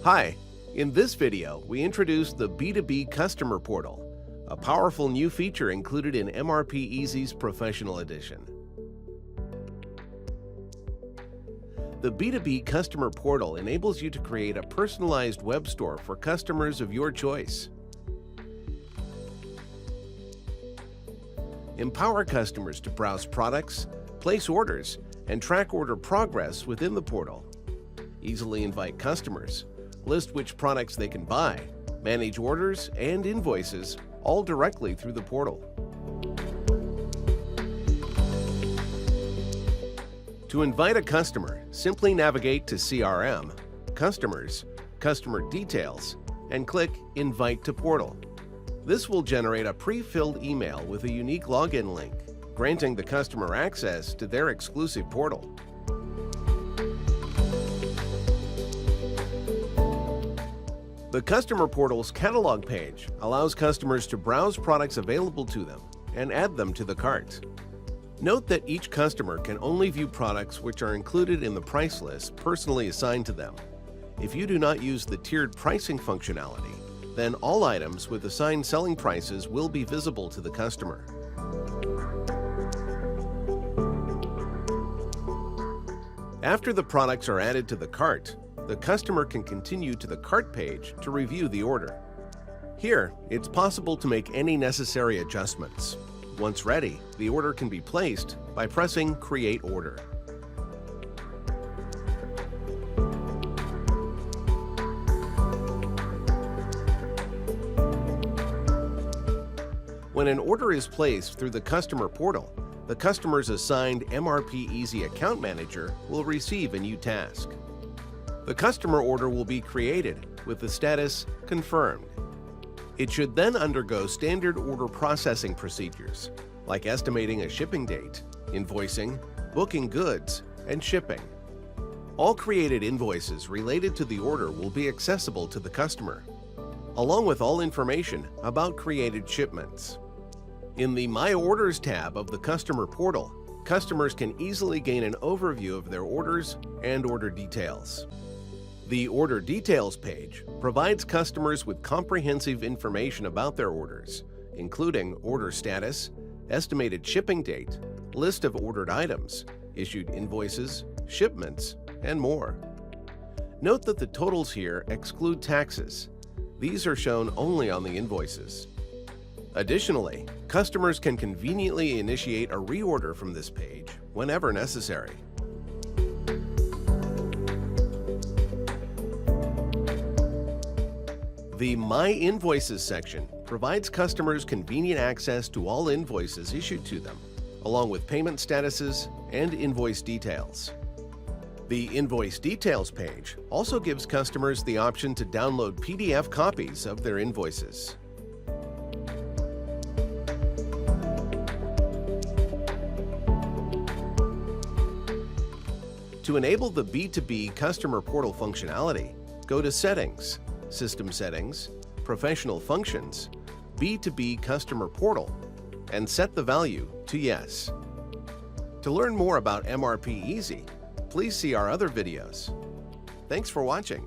Hi, in this video, we introduce the B2B Customer Portal, a powerful new feature included in MRPeasy's Professional Edition. The B2B Customer Portal enables you to create a personalized web store for customers of your choice. Empower customers to browse products, place orders, and track order progress within the portal. Easily invite customers, list which products they can buy, manage orders and invoices, all directly through the portal. To invite a customer, simply navigate to CRM, Customers, Customer Details, and click Invite to Portal. This will generate a pre-filled email with a unique login link, granting the customer access to their exclusive portal. The Customer Portal's catalog page allows customers to browse products available to them and add them to the cart. Note that each customer can only view products which are included in the price list personally assigned to them. If you do not use the tiered pricing functionality, then all items with assigned selling prices will be visible to the customer. After the products are added to the cart, the customer can continue to the cart page to review the order. Here, it's possible to make any necessary adjustments. Once ready, the order can be placed by pressing Create Order. When an order is placed through the Customer Portal, the customer's assigned MRPeasy account manager will receive a new task. The customer order will be created with the status Confirmed. It should then undergo standard order processing procedures, like estimating a shipping date, invoicing, booking goods, and shipping. All created invoices related to the order will be accessible to the customer, along with all information about created shipments. In the My Orders tab of the Customer Portal, customers can easily gain an overview of their orders and order details. The Order Details page provides customers with comprehensive information about their orders, including order status, estimated shipping date, list of ordered items, issued invoices, shipments, and more. Note that the totals here exclude taxes. These are shown only on the invoices. Additionally, customers can conveniently initiate a reorder from this page whenever necessary. The My Invoices section provides customers convenient access to all invoices issued to them, along with payment statuses and invoice details. The Invoice Details page also gives customers the option to download PDF copies of their invoices. To enable the B2B Customer Portal functionality, go to Settings, System Settings, Professional Functions, B2B Customer Portal, and set the value to Yes. To learn more about MRPeasy, please see our other videos. Thanks for watching.